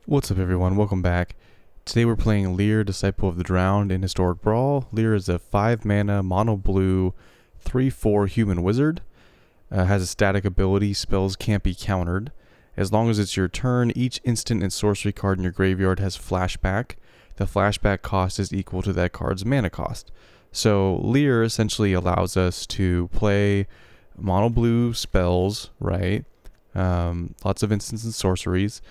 What's up everyone, welcome back. Today we're playing Lier, Disciple of the Drowned in Historic Brawl. Lier is a 5 mana mono blue 3/4 human wizard. Has a static ability, spells can't be countered. As long as it's your turn, each instant and sorcery card in your graveyard has flashback. The flashback cost is equal to that card's mana cost. So Lier essentially allows us to play mono blue spells, right? Lots of instants and sorceries.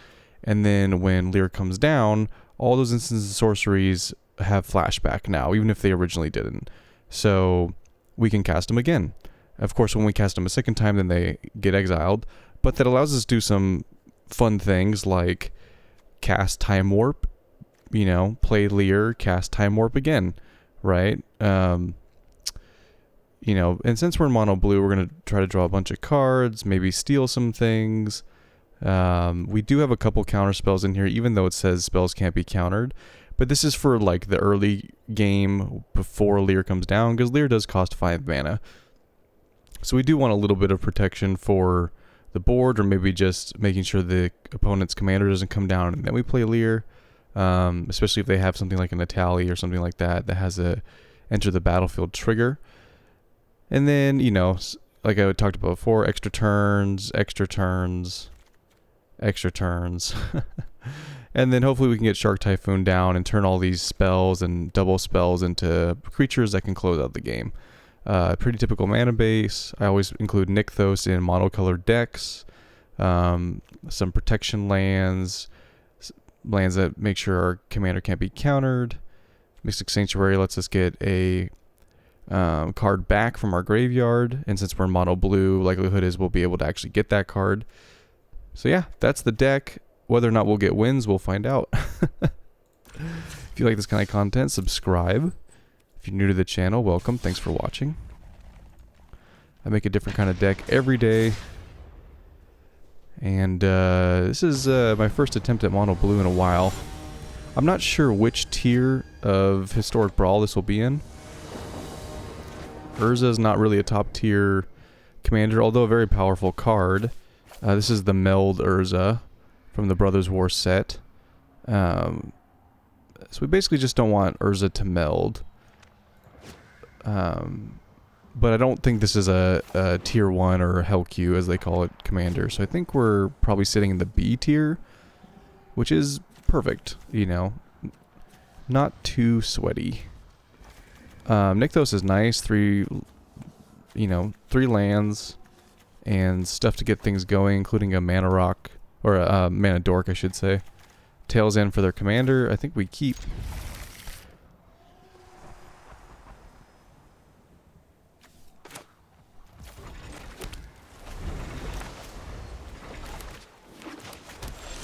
And then when Lier comes down, all those instances and sorceries have flashback now, even if they originally didn't. So we can cast them again. Of course, when we cast them a second time, then they get exiled. But that allows us to do some fun things like cast Time Warp, play Lier, cast Time Warp again, right? And since we're in mono blue, we're going to try to draw a bunch of cards, maybe steal some things. We do have a couple counter spells in here, even though it says spells can't be countered. But this is for like the early game before Lier comes down, because Lier does cost 5 mana. So we do want a little bit of protection for the board, or maybe just making sure the opponent's commander doesn't come down and then we play Lier. Especially if they have something like an Natali or something like that that has a enter the battlefield trigger. And then, like I talked about before, extra turns. And then hopefully we can get Shark Typhoon down and turn all these spells and double spells into creatures that can close out the game. Pretty typical mana base. I always include Nykthos in monocolored decks. Some protection lands that make sure our commander can't be countered. Mystic Sanctuary lets us get a card back from our graveyard, and since we're in mono blue, likelihood is we'll be able to actually get that card. So yeah, that's the deck. Whether or not we'll get wins, we'll find out. If you like this kind of content, subscribe. If you're new to the channel, welcome. Thanks for watching. I make a different kind of deck every day. And this is my first attempt at mono blue in a while. I'm not sure which tier of Historic Brawl this will be in. Urza is not really a top tier commander, although a very powerful card. This is the Meld Urza from the Brothers War set. So we basically just don't want Urza to meld. But I don't think this is a tier 1 or Hell Q, as they call it, commander. So I think we're probably sitting in the B tier, which is perfect, Not too sweaty. Nykthos is nice. 3 lands and stuff to get things going, including a mana rock, or a mana dork, I should say. Tails in for their commander. I think we keep.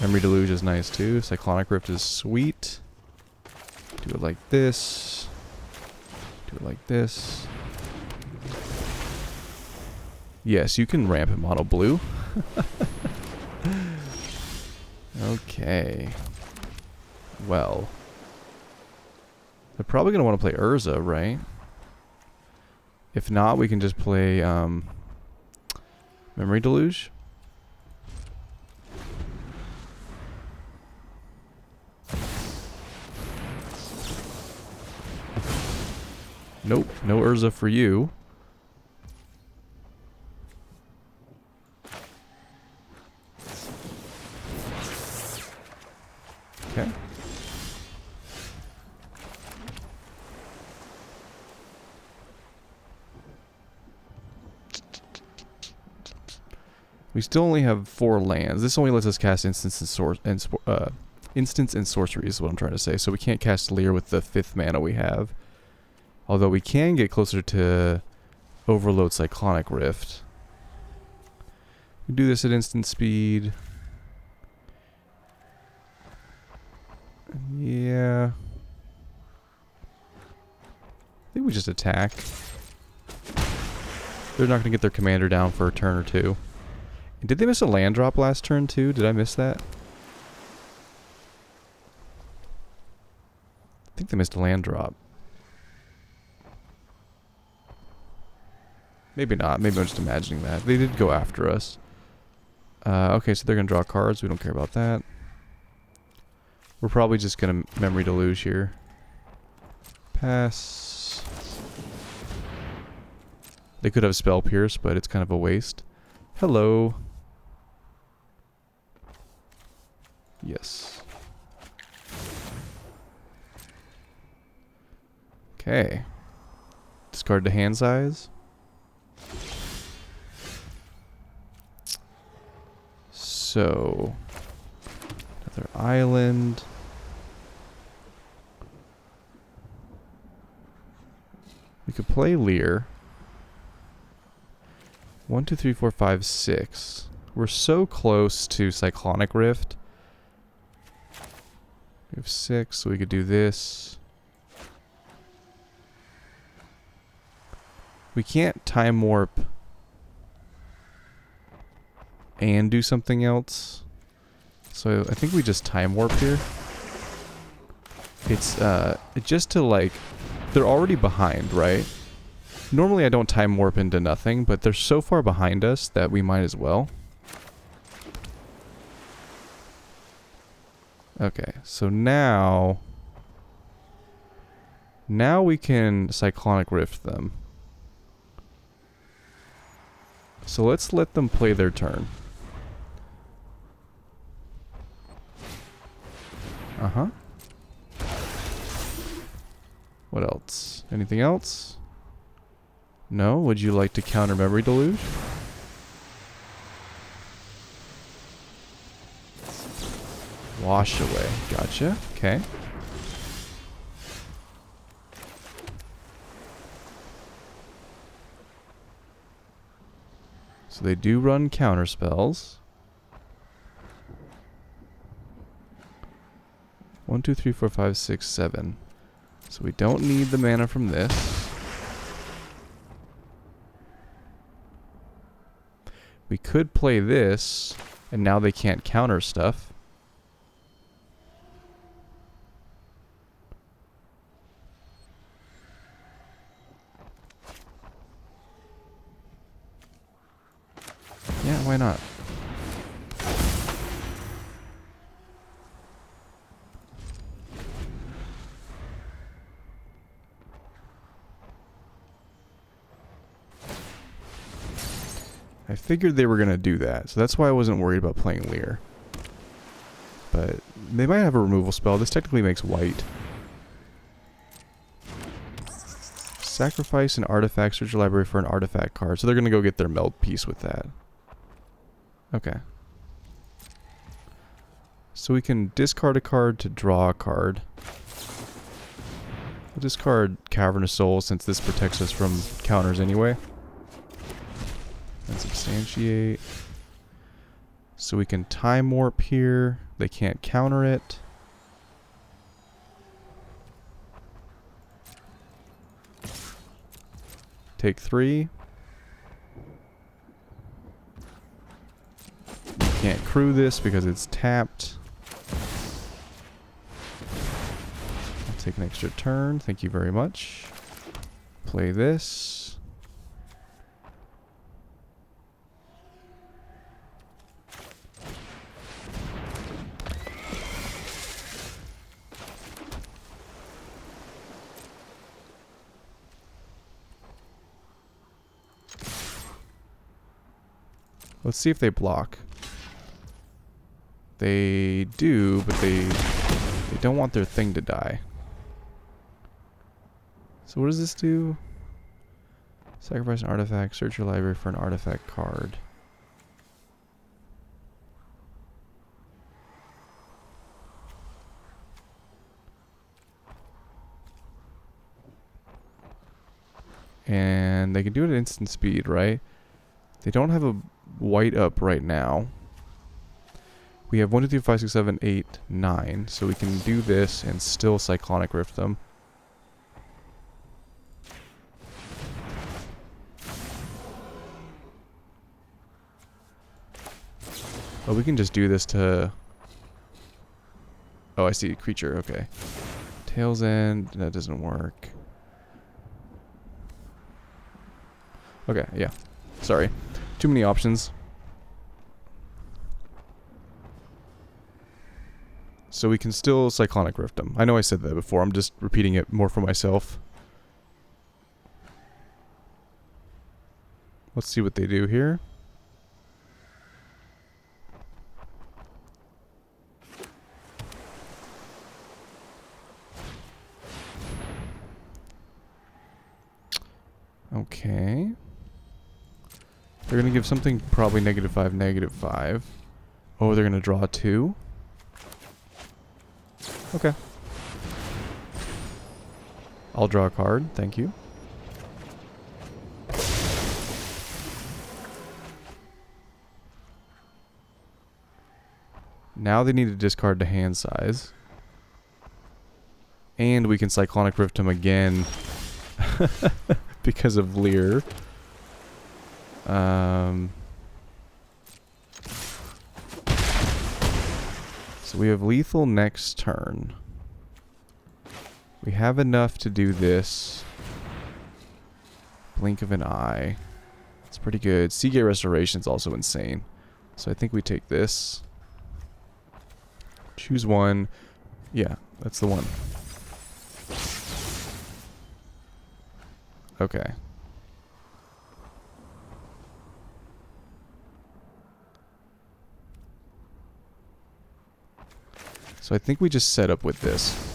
Memory Deluge is nice too. Cyclonic Rift is sweet. Do it like this. Do it like this. Yes, you can ramp in mono blue. Okay. Well. They're probably going to want to play Urza, right? If not, we can just play Memory Deluge. Nope, no Urza for you. Okay. We still only have 4 lands. This only lets us cast instants and sorceries is what I'm trying to say. So we can't cast Lier with the 5th mana we have. Although we can get closer to Overload Cyclonic Rift. We do this at instant speed. Yeah. I think we just attack. They're not going to get their commander down for a turn or two. And did they miss a land drop last turn too? Did I miss that? I think they missed a land drop. Maybe not. Maybe I'm just imagining that. They did go after us. Okay, so they're going to draw cards. We don't care about that. We're probably just gonna memory deluge here. Pass. They could have spell pierce, but it's kind of a waste. Hello. Yes. Okay. Discard the hand size. So, another island. We could play Lier. 1, 2, 3, 4, 5, 6. We're so close to Cyclonic Rift. We have 6, so we could do this. We can't time warp and do something else. So I think we just time warp here. It's just to like, they're already behind, right? Normally I don't time warp into nothing, but they're so far behind us that we might as well. Okay, so now we can Cyclonic Rift them. So let's let them play their turn. Uh-huh. What else? Anything else? No? Would you like to counter Memory Deluge? Wash away. Gotcha. Okay. So they do run counter spells. 1, 2, 3, 4, 5, 6, 7. So we don't need the mana from this. We could play this, and now they can't counter stuff. Yeah, why not? I figured they were going to do that, so that's why I wasn't worried about playing Lier. But they might have a removal spell. This technically makes white. Sacrifice an artifact, search your library for an artifact card. So they're going to go get their meld piece with that. Okay. So we can discard a card to draw a card. We'll discard Cavernous Soul since this protects us from counters anyway. And substantiate. So we can time warp here. They can't counter it. Take 3. Can't crew this because it's tapped. I'll take an extra turn. Thank you very much. Play this. Let's see if they block. They do, but they don't want their thing to die. So what does this do? Sacrifice an artifact, search your library for an artifact card. And they can do it at instant speed, right? They don't have a white up right now. We have 1, 2, 3, 4, 5, 6, 7, 8, 9. So we can do this and still Cyclonic Rift them. Oh, we can just do this to... Oh, I see. Creature. Okay. Tail's End. That doesn't work. Okay, yeah. Sorry. Too many options. So we can still Cyclonic Rift them. I know I said that before. I'm just repeating it more for myself. Let's see what they do here. Okay. They're going to give something probably -5, -5. Oh, they're going to draw 2. Okay. I'll draw a card. Thank you. Now they need to discard to hand size. And we can Cyclonic Rift him again because of Lier. So we have lethal next turn. We have enough to do this. Blink of an eye. It's pretty good. Seagate Restoration is also insane. So I think we take this. Choose one. Yeah, that's the one. Okay. So I think we just set up with this.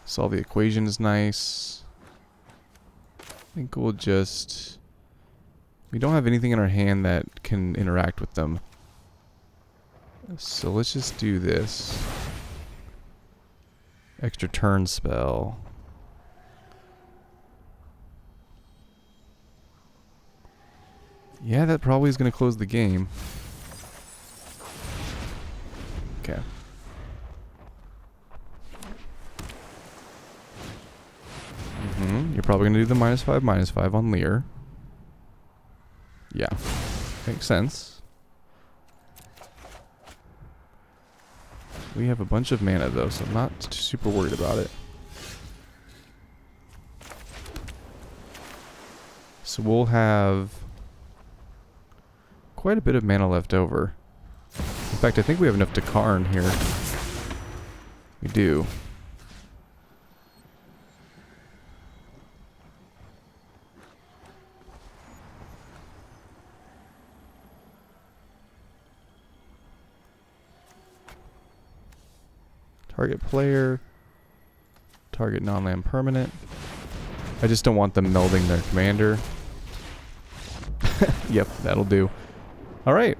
Solve the equation is nice. I think we'll just... We don't have anything in our hand that can interact with them. So let's just do this. Extra turn spell. Yeah, that probably is going to close the game. Okay. You're probably going to do the -5/-5 on Lier. Yeah. Makes sense. We have a bunch of mana though, so I'm not super worried about it. So we'll have quite a bit of mana left over. In fact, I think we have enough to Karn here. We do. Target player. Target non-land permanent. I just don't want them melding their commander. Yep, that'll do. Alright.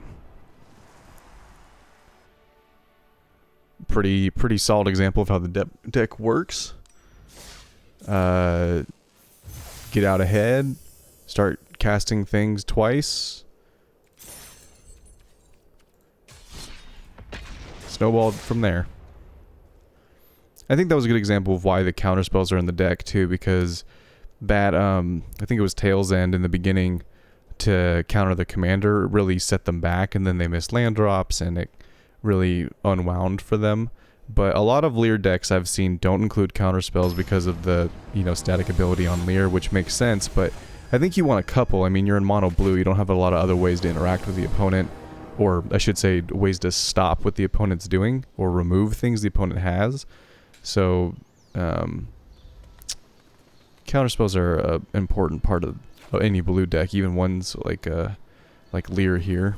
Pretty solid example of how the deck works. Get out ahead. Start casting things twice. Snowballed from there. I think that was a good example of why the counter spells are in the deck too, because that I think it was Tail's End in the beginning to counter the commander really set them back, and then they missed land drops and it really unwound for them. But a lot of Lier decks I've seen don't include counter spells because of the, you know, static ability on Lier, which makes sense, but I think you want a couple. I mean, you're in mono blue, you don't have a lot of other ways to interact with the opponent, or I should say ways to stop what the opponent's doing or remove things the opponent has. So, counterspells are an important part of any blue deck, even ones like Lier here.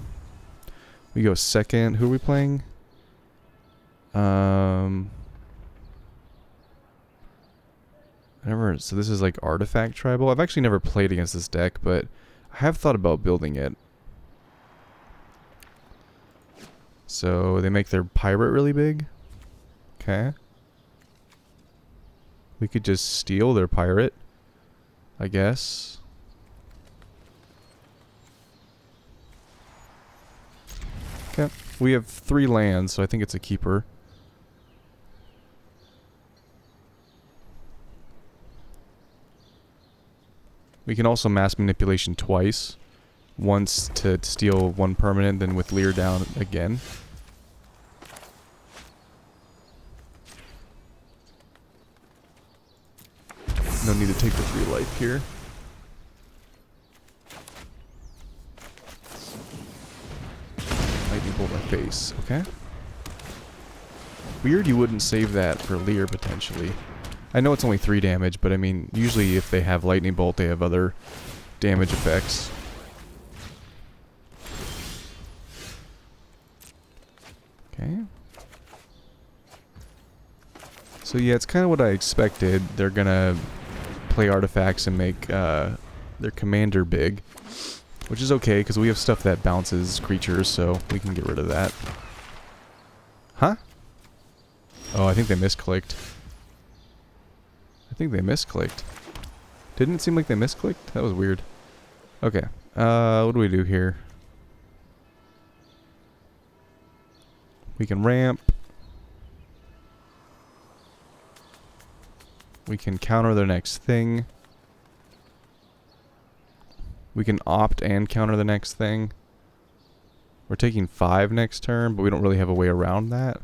We go second. Who are we playing? So this is like Artifact Tribal. I've actually never played against this deck, but I have thought about building it. So they make their pirate really big. Okay. We could just steal their pirate, I guess. Okay. We have 3 lands, so I think it's a keeper. We can also mass manipulation twice. Once to steal 1 permanent, then with Lier down again. No need to take the 3 life here. Lightning bolt my face. Okay. Weird you wouldn't save that for Lier potentially. I know it's only 3 damage, but I mean, usually if they have lightning bolt, they have other damage effects. Okay. So yeah, it's kind of what I expected. They're gonna play artifacts and make their commander big, which is okay because we have stuff that bounces creatures, so we can get rid of that. Huh? Oh, I think they misclicked. I think they misclicked. Didn't it seem like they misclicked? That was weird. Okay. What do we do here? We can ramp. We can counter their next thing. We can opt and counter the next thing. We're taking 5 next turn, but we don't really have a way around that.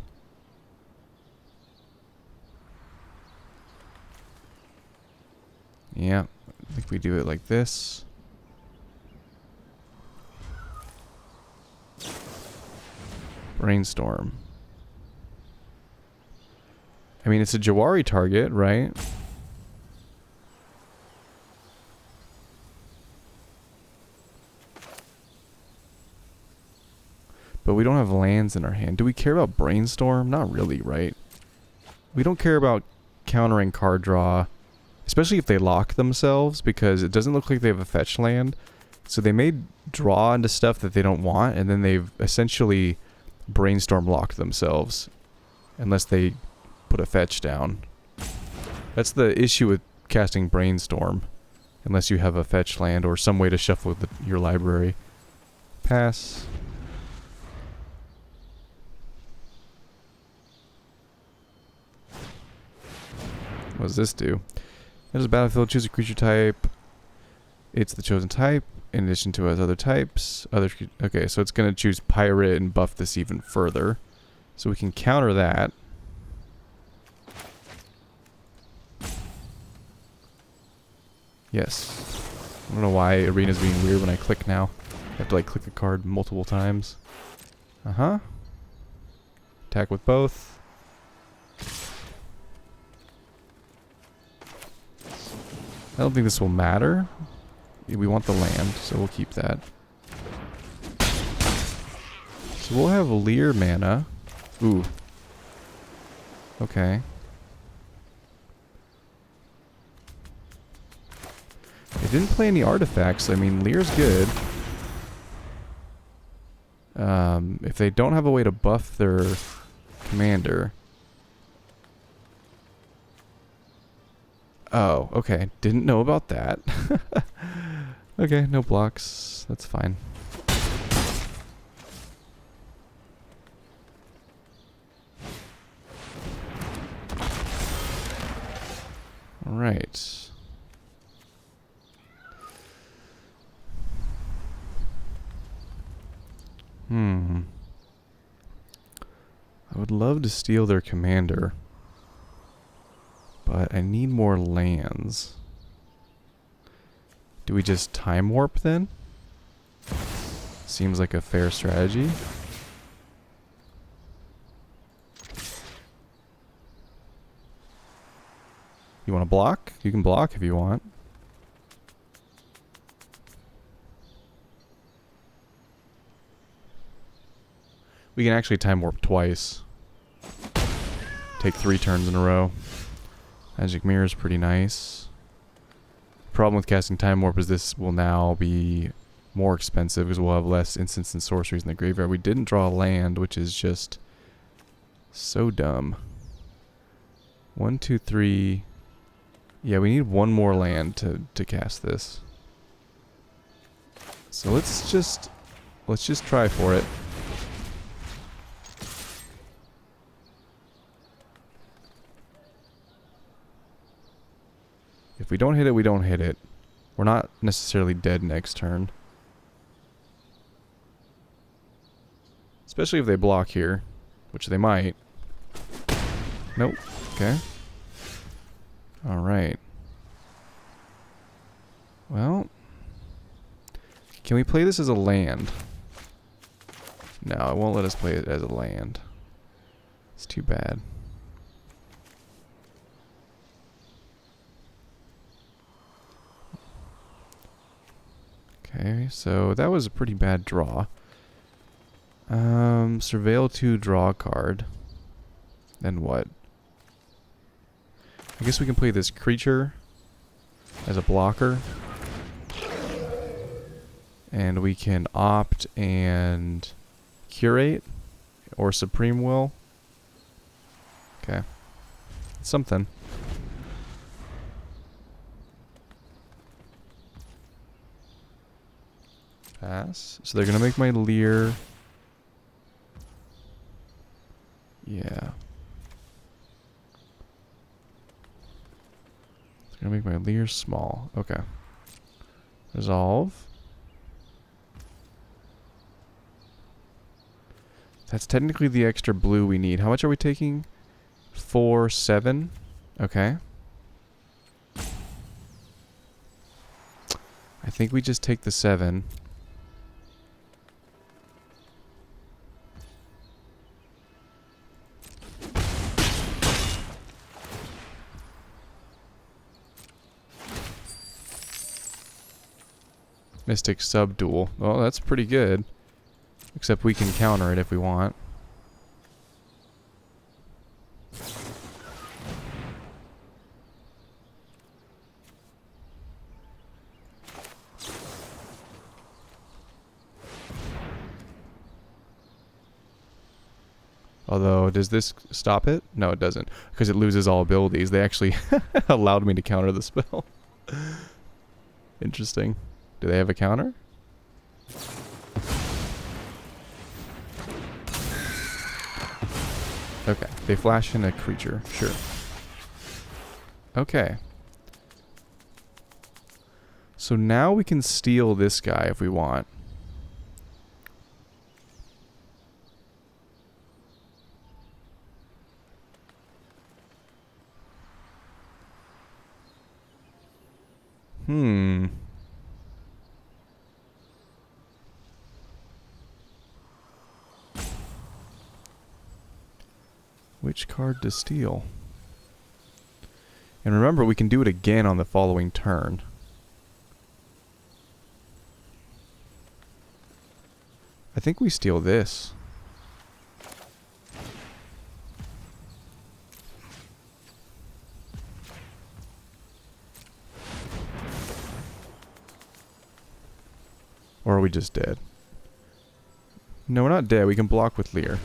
Yeah, I think we do it like this. Brainstorm. I mean, it's a Jawari target, right? But we don't have lands in our hand. Do we care about Brainstorm? Not really, right? We don't care about countering card draw, especially if they lock themselves, because it doesn't look like they have a fetch land. So they may draw into stuff that they don't want, and then they've essentially Brainstorm locked themselves. Unless they put a fetch down. That's the issue with casting Brainstorm. Unless you have a fetch land or some way to shuffle your library. Pass. What does this do? There's a battlefield, choose a creature type. It's the chosen type, in addition to its other types. Okay, so it's going to choose pirate and buff this even further. So we can counter that. Yes. I don't know why Arena's being weird when I click now. I have to like click a card multiple times. Uh-huh. Attack with both. I don't think this will matter. We want the land, so we'll keep that. So we'll have Lier mana. Ooh. Okay. They didn't play any artifacts. I mean, Lier's good. If they don't have a way to buff their commander... Oh, okay. Didn't know about that. Okay, no blocks. That's fine. Alright. I would love to steal their commander. But I need more lands. Do we just time warp then? Seems like a fair strategy. You want to block? You can block if you want. We can actually time warp twice. Take 3 turns in a row. Magic Mirror is pretty nice. Problem with casting Time Warp is this will now be more expensive because we'll have less instants and sorceries in the graveyard. We didn't draw land, which is just so dumb. 1, 2, 3. Yeah, we need 1 more land to cast this. So let's just try for it. If we don't hit it, we don't hit it. We're not necessarily dead next turn. Especially if they block here, which they might. Nope. Okay. Alright. Can we play this as a land? No, it won't let us play it as a land. It's too bad. Okay, so that was a pretty bad draw. Surveil 2, draw a card. Then what? I guess we can play this creature as a blocker. And we can opt and curate or supreme will. Okay. Something. Pass. So they're gonna make my Lier. Yeah. They're gonna make my Lier small. Okay. Resolve. That's technically the extra blue we need. How much are we taking? 4, 7. Okay. I think we just take the 7. Mystic Subdual. Well, that's pretty good. Except we can counter it if we want. Although, does this stop it? No, it doesn't. Because it loses all abilities. They actually allowed me to counter the spell. Interesting. Do they have a counter? Okay, they flash in a creature, sure. Okay. So now we can steal this guy if we want. Which card to steal? And remember, we can do it again on the following turn. I think we steal this. Or are we just dead? No, we're not dead. We can block with Lier.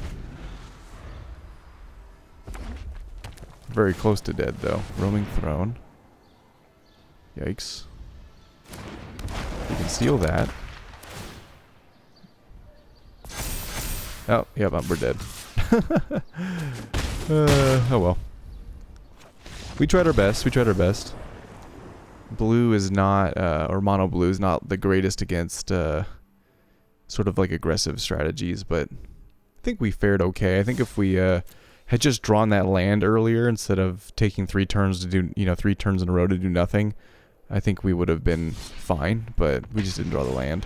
Very close to dead, though. Roaming Throne. Yikes. We can steal that. Oh, yep, we're dead. Oh well. We tried our best. We tried our best. Blue is not, or mono blue is not the greatest against sort of like aggressive strategies, but I think we fared okay. I think if we had just drawn that land earlier instead of taking 3 turns to do, 3 turns in a row to do nothing, I think we would have been fine, but we just didn't draw the land.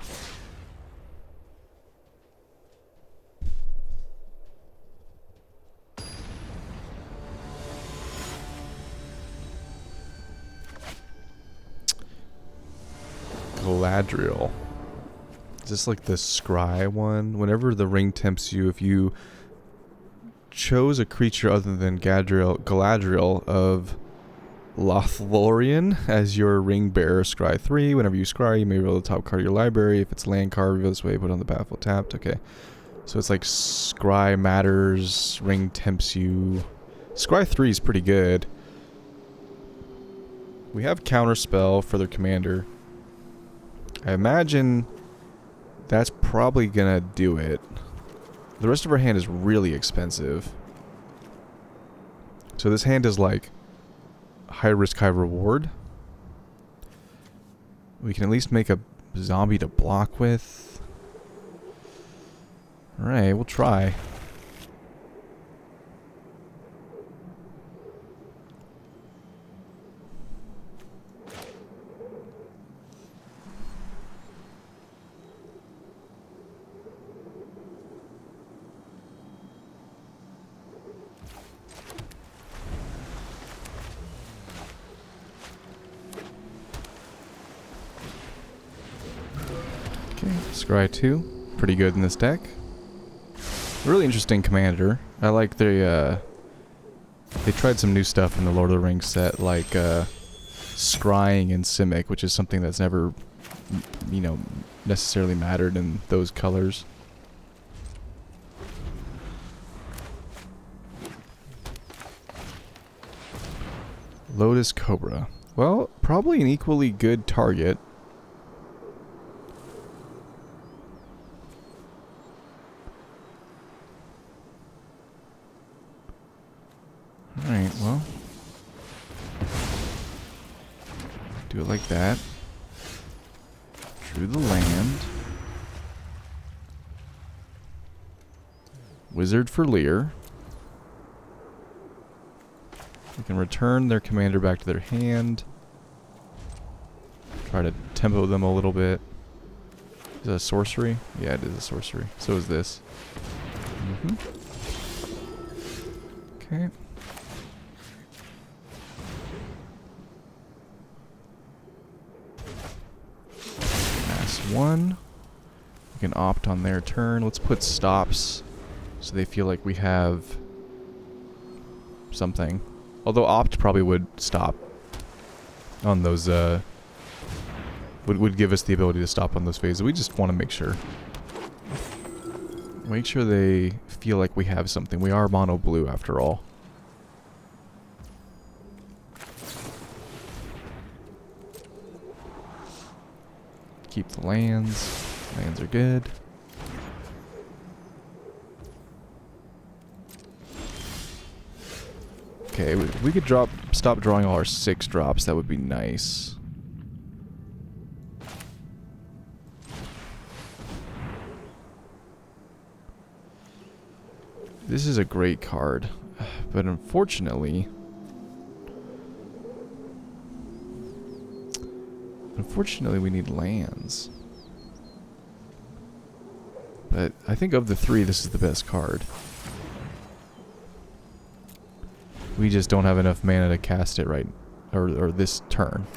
Galadriel. Is this like the scry one? Whenever the ring tempts you, if you chose a creature other than Galadriel of Lothlorien as your ring bearer, scry 3. Whenever you scry, you may reveal the top card of your library. If it's a land card, reveal this way, put it on the battlefield tapped. Okay. So it's like scry matters, ring tempts you. Scry 3 is pretty good. We have counterspell for their commander. I imagine that's probably gonna do it. The rest of our hand is really expensive. So this hand is like high risk, high reward. We can at least make a zombie to block with. Alright, we'll try. Okay, Scry 2. Pretty good in this deck. Really interesting commander. I like they tried some new stuff in the Lord of the Rings set, like scrying and Simic, which is something that's never, you know, necessarily mattered in those colors. Lotus Cobra. Well, probably an equally good target. Alright, well. Do it like that. Drew the land. Wizard for Lier. We can return their commander back to their hand. Try to tempo them a little bit. Is that a sorcery? Yeah, it is a sorcery. So is this. Okay. Pass one. We can opt on their turn. Let's put stops so they feel like we have something. Although opt probably would stop on those, would give us the ability to stop on those phases. We just want to make sure. Make sure they feel like we have something. We are mono blue after all. Keep the lands. Lands are good. Okay, we could stop drawing all our 6 drops. That would be nice. This is a great card, but unfortunately, we need lands. But I think of the 3, this is the best card. We just don't have enough mana to cast it right, or this turn.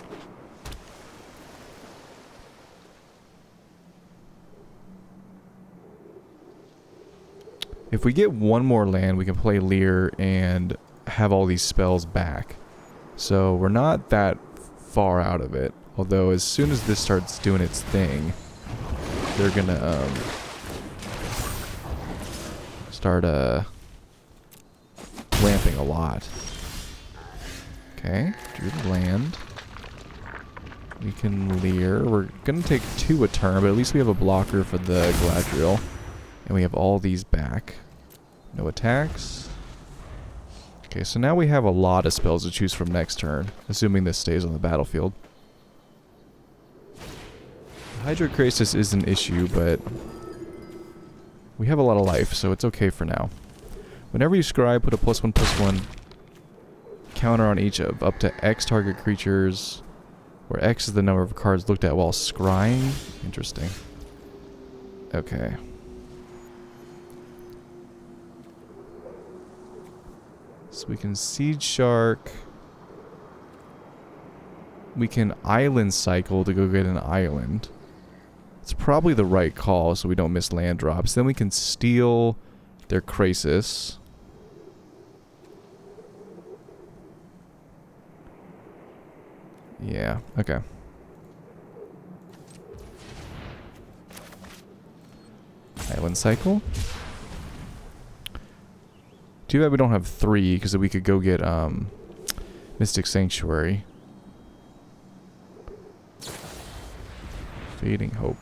If we get one more land, we can play Lier and have all these spells back. So we're not that far out of it. Although as soon as this starts doing its thing, they're gonna start ramping a lot. Okay, drew the land. We can Lier. We're gonna take 2 a turn, but at least we have a blocker for the Galadriel. And we have all these back. No attacks. Okay, so now we have a lot of spells to choose from next turn, assuming this stays on the battlefield. Hydro Crisis is an issue, but we have a lot of life, so it's okay for now. Whenever you scry, put a +1/+1 counter on each of up to X target creatures, where X is the number of cards looked at while scrying. Interesting. Okay. So we can Seed Shark. We can Island Cycle to go get an island. It's probably the right call so we don't miss land drops. Then we can steal their Krasis. Yeah, okay. Island Cycle. Too bad we don't have 3, because we could go get Mystic Sanctuary. Fading Hope.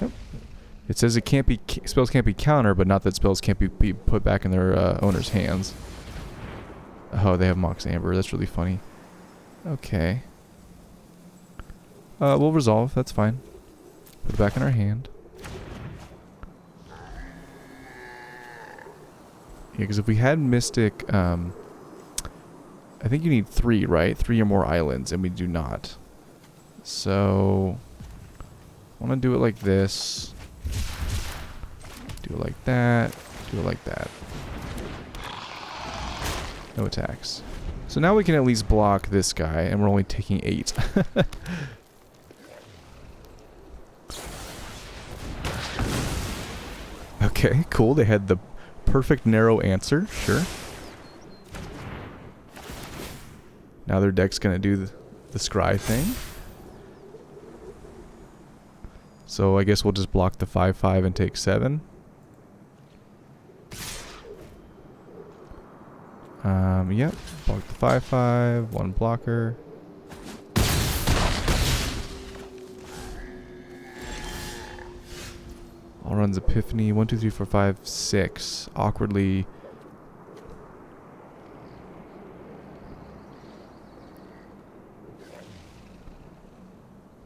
Yep. It says it can't be spells can't be countered, but not that spells can't be put back in their owner's hands. Oh, they have Mox Amber. That's really funny. Okay. We'll resolve. That's fine. Put it back in our hand. Yeah, because if we had Mystic, I think you need 3, right? 3 or more islands, and we do not. So, I want to do it like this. Do it like that. Do it like that. No attacks. So now we can at least block this guy, and we're only taking 8. Okay, cool. They had the perfect narrow answer. Sure. Now their deck's gonna do the scry thing. So I guess we'll just block the 5/5 and take 7. Yep. Block the 5/5. 1 blocker. All runs Epiphany. 1, 2, 3, 4, 5, 6. Awkwardly.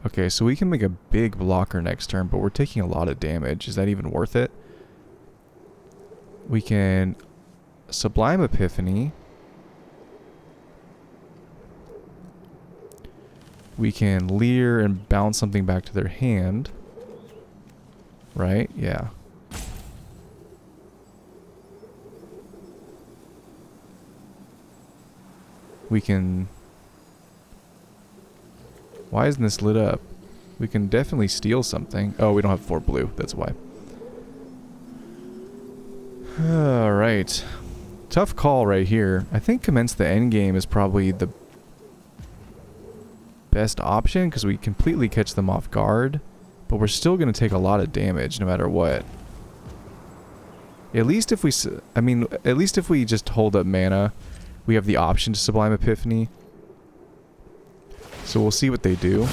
Okay, so we can make a big blocker next turn, but we're taking a lot of damage. Is that even worth it? We can Sublime Epiphany. We can Lier and bounce something back to their hand. Right? Yeah. We can... Why isn't this lit up? We can definitely steal something. Oh, we don't have 4 blue. That's why. Alright. Tough call right here. I think Commence the Endgame is probably the best option because we completely catch them off guard. But we're still going to take a lot of damage no matter what. At least if we... at least if we just hold up mana, we have the option to Sublime Epiphany. So we'll see what they do.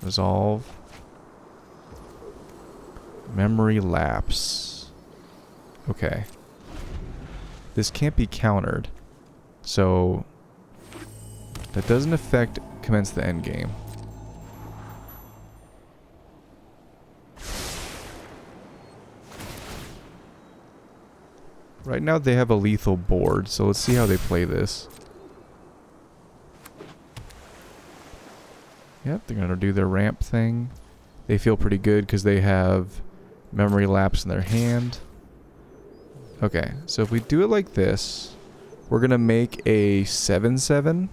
Resolve. Memory lapse. Okay. This can't be countered. So that doesn't affect Commence the Endgame. Right now they have a lethal board, so let's see how they play this. Yep, they're going to do their ramp thing. They feel pretty good because they have memory lapse in their hand. Okay, so if we do it like this, we're going to make a 7/7.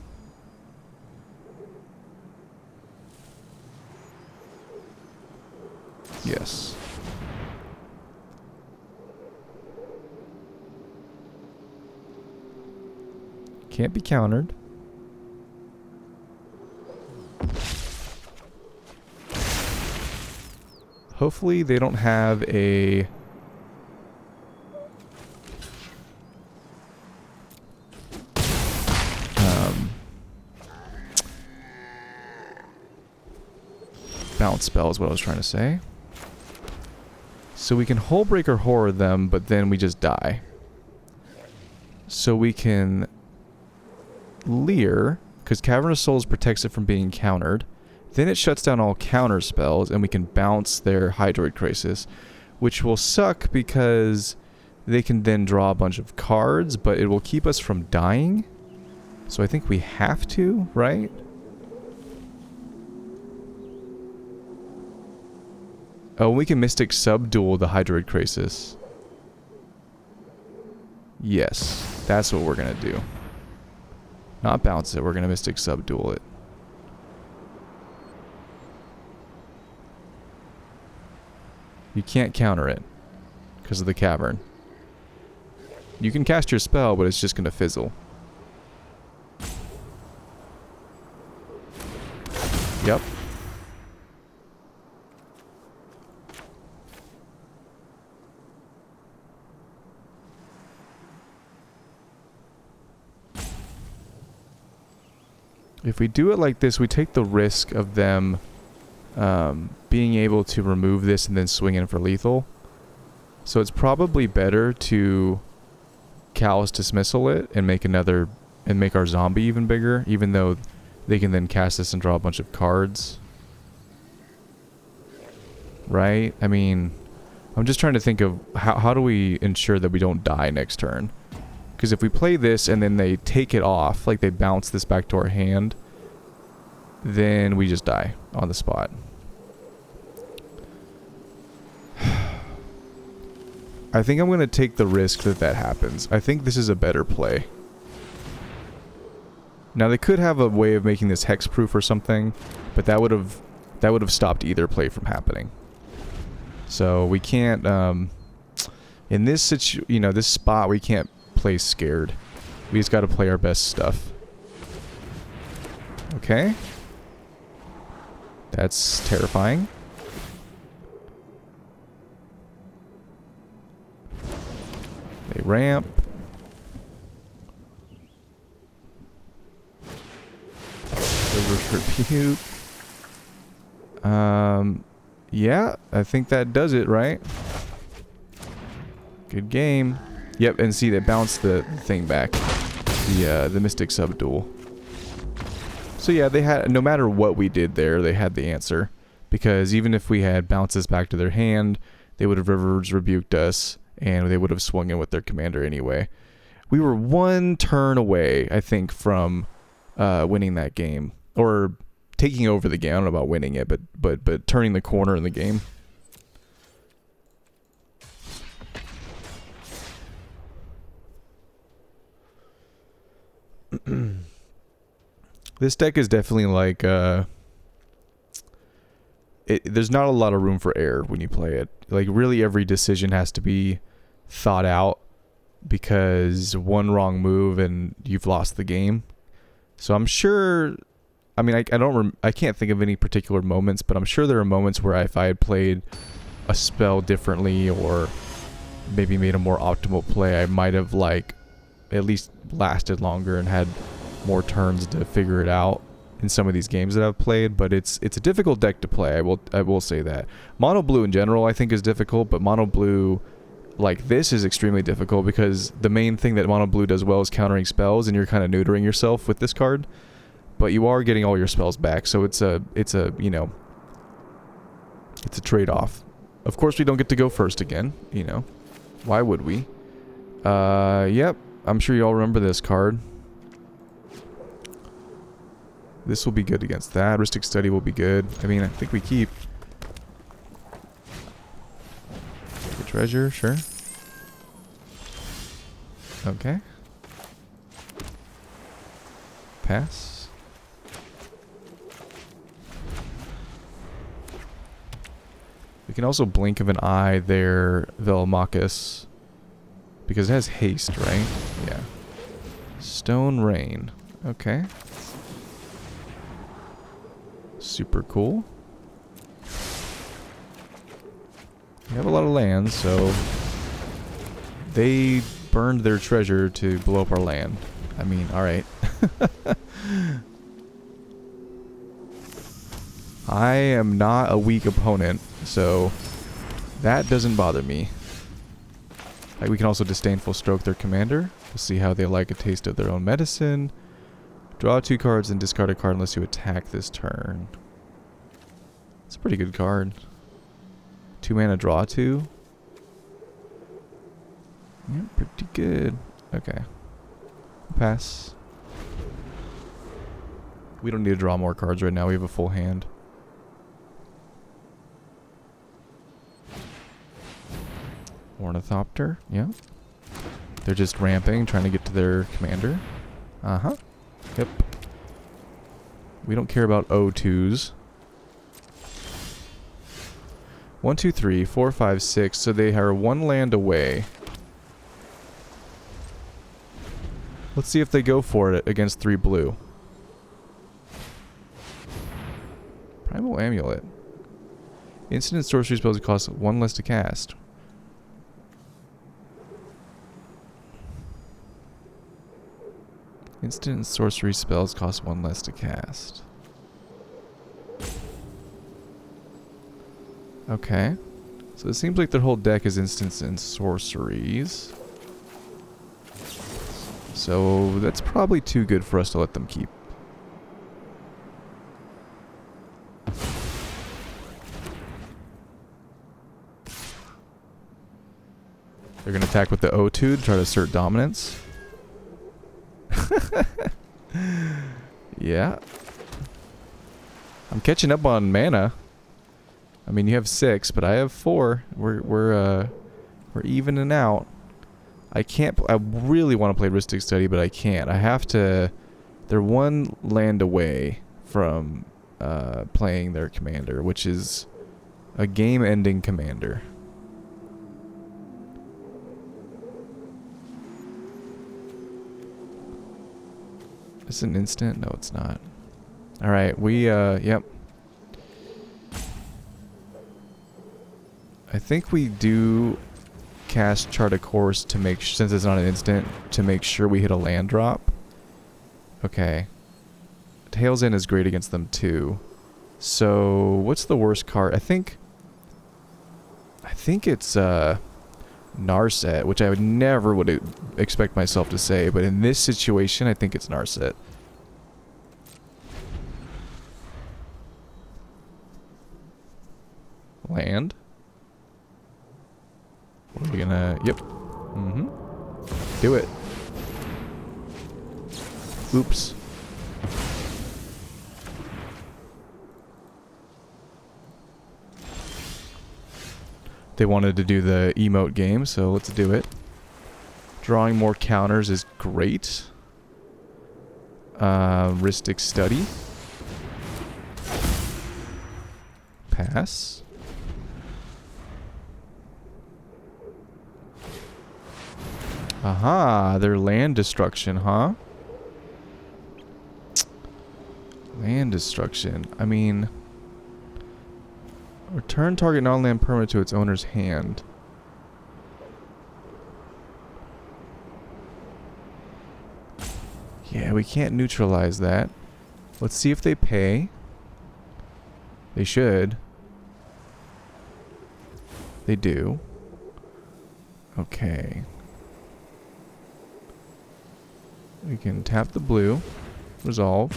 Yes. Can't be countered. Hopefully they don't have a... bounce spell is what I was trying to say. So we can Hullbreaker Horror them, but then we just die. So we can Lier, because Cavernous Souls protects it from being countered. Then it shuts down all counter spells, and we can bounce their Hydroid Crisis, which will suck because they can then draw a bunch of cards, but it will keep us from dying. So I think we have to, right? Oh, we can Mystic Subdual the Hydroid Crisis. Yes, that's what we're going to do. Not bounce it, we're going to Mystic Subdual it. You can't counter it because of the cavern. You can cast your spell, but it's just going to fizzle. Yep. If we do it like this, we take the risk of them being able to remove this and then swing in for lethal. So it's probably better to Callous Dismissal it and make another, and make our zombie even bigger, even though they can then cast this and draw a bunch of cards. Right? I mean, I'm just trying to think of how do we ensure that we don't die next turn? Because if we play this and then they take it off, like they bounce this back to our hand, then we just die on the spot. I think I'm going to take the risk that that happens. I think this is a better play. Now they could have a way of making this hexproof or something, but that would have stopped either play from happening. So we can't in this this spot we can't play scared. We just got to play our best stuff. Okay. That's terrifying. They ramp. Reverse rebuke. Yeah, I think that does it, right? Good game. Yep, and see, they bounced the thing back. The Mystic Subdual. So yeah, they had, no matter what we did there, they had the answer. Because even if we had bounces back to their hand, they would have reverse rebuked us, and they would have swung in with their commander anyway. We were one turn away, I think, from winning that game. Or taking over the game. I don't know about winning it, but turning the corner in the game. This deck is definitely like there's not a lot of room for error when you play it. Like really every decision has to be thought out, because one wrong move and you've lost the game. So I'm sure, I mean, I can't think of any particular moments, but I'm sure there are moments where if I had played a spell differently or maybe made a more optimal play, I might have like at least lasted longer and had more turns to figure it out in some of these games that I've played. But it's a difficult deck to play. I will say that. Mono blue in general I think is difficult, but mono blue like this is extremely difficult because the main thing that mono blue does well is countering spells, and you're kind of neutering yourself with this card, but you are getting all your spells back. So it's a you know, it's a trade-off. Of course we don't get to go first again, you know. Why would we? Yep, I'm sure you all remember this card. This will be good against that. Heuristic Study will be good. I mean, I think we keep. The treasure, sure. Okay. Pass. We can also blink of an eye there, Velomachus, because it has haste, right? Yeah. Stone Rain. Okay. Super cool. We have a lot of land, so they burned their treasure to blow up our land. I mean, alright. I am not a weak opponent, so that doesn't bother me. Like, we can also Disdainful Stroke their commander. We'll see how they like a taste of their own medicine. Draw 2 cards and discard a card unless you attack this turn. It's a pretty good card. 2 mana, draw 2. Yeah, pretty good. Okay. Pass. We don't need to draw more cards right now. We have a full hand. Ornithopter. Yeah. They're just ramping, trying to get to their commander. Uh-huh. Yep. We don't care about O2s. 1, 2, 3, 4, 5, 6. So they are 1 land away. Let's see if they go for it against 3 blue. Primal Amulet. Instant and sorcery spells cost 1 less to cast. Instant and sorcery spells cost 1 less to cast. Okay. So it seems like their whole deck is instants and sorceries. So that's probably too good for us to let them keep. They're going to attack with the O2 to try to assert dominance. Yeah. I'm catching up on mana. I mean, you have 6, but I have 4. We're We're evening out. I can't... I really want to play Ristic Study, but I can't. I have to... They're one land away from playing their commander, which is a game-ending commander. Is it an instant? No, it's not. Alright, we, yep. I think we do cast Chart a Course to make, since it's not an instant, to make sure we hit a land drop. Okay. Tails End is great against them too. So, what's the worst card? I think it's, Narset, which I would never expect myself to say, but in this situation, I think it's Narset. Land. What are we gonna... Yep. Mm-hmm. Do it. Oops. They wanted to do the emote game, so let's do it. Drawing more counters is great. Ristic Study. Pass. Aha, they're land destruction, huh? Land destruction. I mean... Return target non-land permanent to its owner's hand. Yeah, we can't neutralize that. Let's see if they pay. They should. They do. Okay. We can tap the blue. Resolve.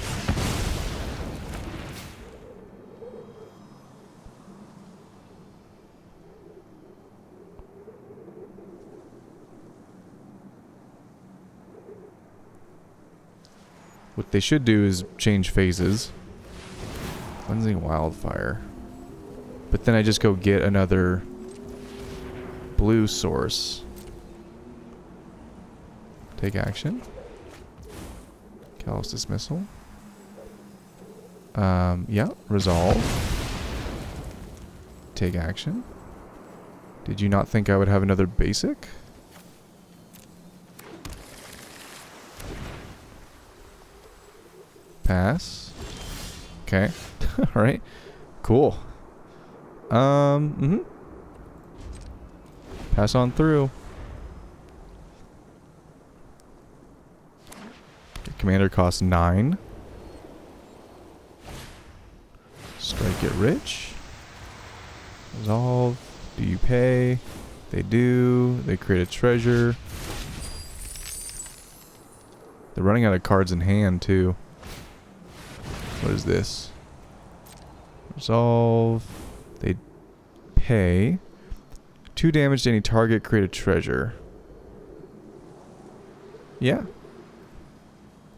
What they should do is change phases. Cleansing Wildfire. But then I just go get another blue source. Take action. Callous Dismissal. Yeah, resolve. Take action. Did you not think I would have another basic? Pass. Okay. Alright. Cool. Pass on through. Your commander costs 9. Strike it rich. Resolve. Do you pay? They do. They create a treasure. They're running out of cards in hand too. What is this? Resolve. They pay. 2 damage to any target, create a treasure. Yeah.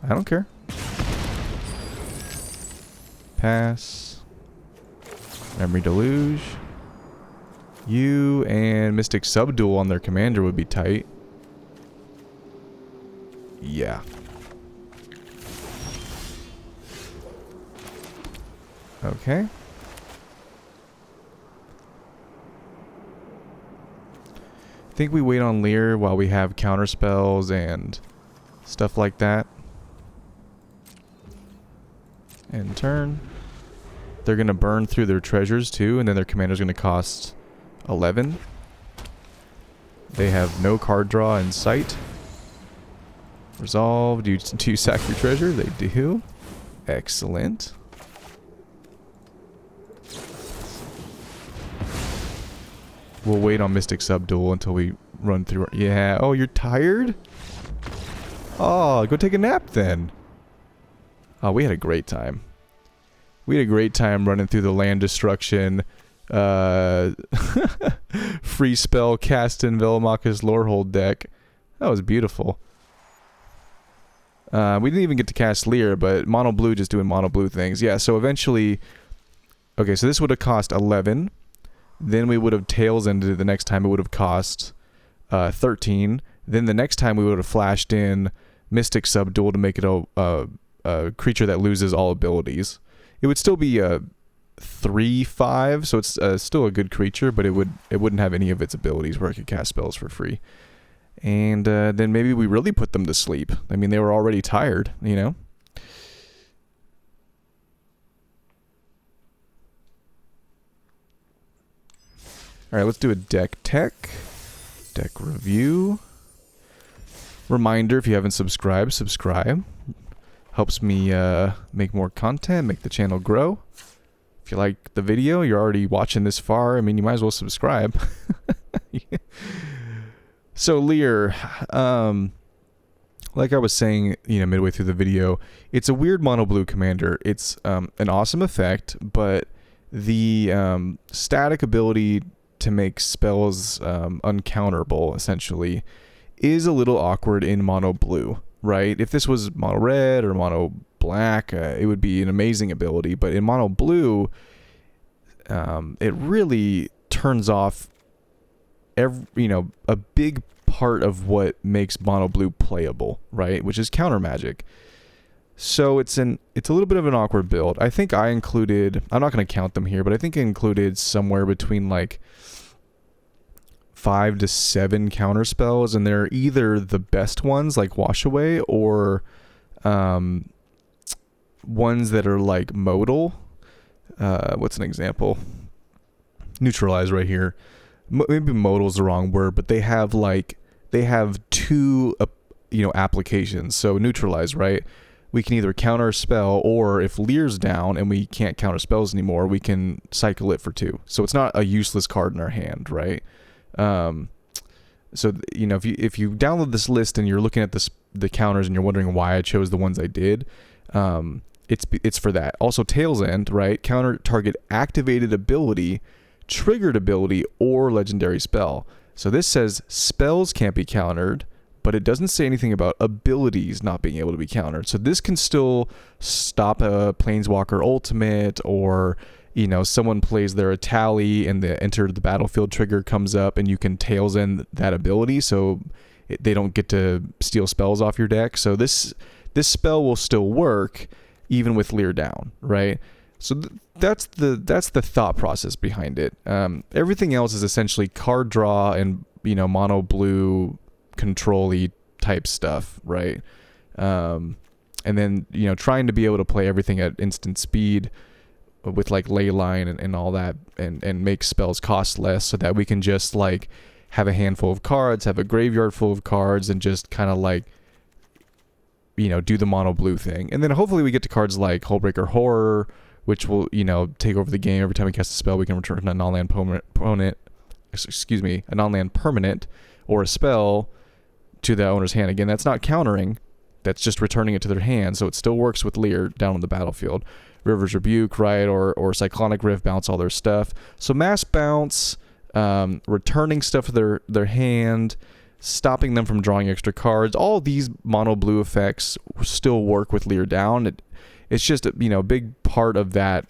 I don't care. Pass. Memory Deluge. You and Mystic Subdual on their commander would be tight. Yeah. Okay. I think we wait on Lier while we have counter spells and stuff like that. End turn. They're going to burn through their treasures too, and then their commander's going to cost 11. They have no card draw in sight. Resolve. Do you sack your treasure? They do. Excellent. We'll wait on Mystic Subdual until we run through. Yeah. Oh, you're tired? Oh, go take a nap then. Oh, we had a great time. We had a great time running through the land destruction, free spell cast in Velomachus Lorehold deck. That was beautiful. We didn't even get to cast Lier, but mono blue just doing mono blue things. Yeah, so eventually... Okay, so this would have cost 11. Then we would have Tails Ended the next time. It would have cost 13. Then the next time we would have flashed in Mystic Subdual to make it a creature that loses all abilities. It would still be a 3/5, so it's still a good creature, but it wouldn't have any of its abilities where it could cast spells for free. And then maybe we really put them to sleep. I mean, they were already tired, you know? All right, let's do a deck review. Reminder, if you haven't subscribed, subscribe. Helps me make more content, make the channel grow. If you like the video, you're already watching this far, I mean, you might as well subscribe. So Lier, like I was saying, you know, midway through the video, it's a weird mono blue commander. It's an awesome effect, but the static ability to make spells uncounterable, essentially, is a little awkward in mono blue, right? If this was mono red or mono black, it would be an amazing ability, but in mono blue, it really turns off a big part of what makes mono blue playable, right? Which is counter magic. So it's a little bit of an awkward build. I think I included, I'm not going to count them here, but I think I included somewhere between like 5 to 7 counter spells, and they're either the best ones like Wash Away or ones that are like modal. What's an example? Neutralize right here. Maybe modal is the wrong word, but they have 2 applications. So neutralize, right? We can either counter a spell, or if Lier's down and we can't counter spells anymore, we can cycle it for 2. So it's not a useless card in our hand, right? So you know, if you download this list and you're looking at the counters and you're wondering why I chose the ones I did, it's for that. Also, Tail's End, right? Counter target activated ability, triggered ability, or legendary spell. So this says spells can't be countered, but it doesn't say anything about abilities not being able to be countered. So this can still stop a Planeswalker ultimate, or you know, someone plays their Atali and the enter the battlefield trigger comes up and you can Tail's End that ability, so they don't get to steal spells off your deck. So this spell will still work even with Lier down, right? So that's the thought process behind it. Everything else is essentially card draw and, you know, mono blue control-y type stuff, right? And then, you know, trying to be able to play everything at instant speed with like Leyline and all that, and make spells cost less, so that we can just like have a handful of cards, have a graveyard full of cards, and just kind of like, you know, do the mono blue thing. And then hopefully we get to cards like Hullbreaker Horror, which will, you know, take over the game. Every time we cast a spell, we can return a non-land permanent, a non-land permanent or a spell to the owner's hand. Again, that's not countering, that's just returning it to their hand, so it still works with Lier down on the battlefield. River's Rebuke, right, or Cyclonic Rift, bounce all their stuff. So mass bounce, returning stuff to their hand, stopping them from drawing extra cards. All these mono blue effects still work with Lier down. It's just, you know, a big part of that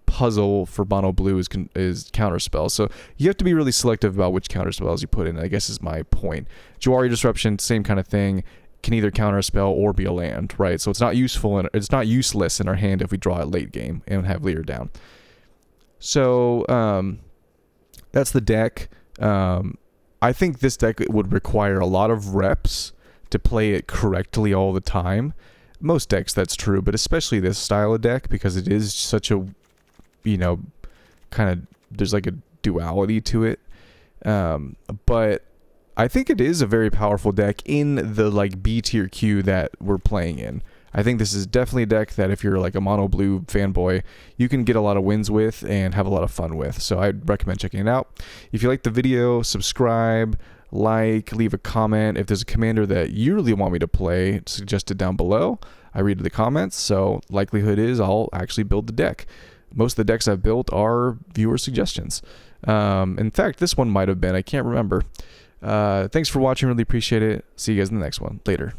puzzle for mono blue is counter spells. So you have to be really selective about which counter spells you put in, I guess is my point. Jawari Disruption, same kind of thing. Can either counter a spell or be a land, right? So it's not useful and it's not useless in our hand if we draw it late game and have Lier down. So that's the deck. I think this deck would require a lot of reps to play it correctly all the time. Most decks that's true, but especially this style of deck, because it is such a, you know, kind of, there's like a duality to it. But I think it is a very powerful deck in the like B tier queue that we're playing in. I think this is definitely a deck that if you're like a mono blue fanboy, you can get a lot of wins with and have a lot of fun with. So I'd recommend checking it out. If you like the video, subscribe, like, leave a comment. If there's a commander that you really want me to play, suggest it down below. I read the comments, so likelihood is I'll actually build the deck. Most of the decks I've built are viewer suggestions. In fact, this one might have been, I can't remember. Thanks for watching, really appreciate it. See you guys in the next one. Later.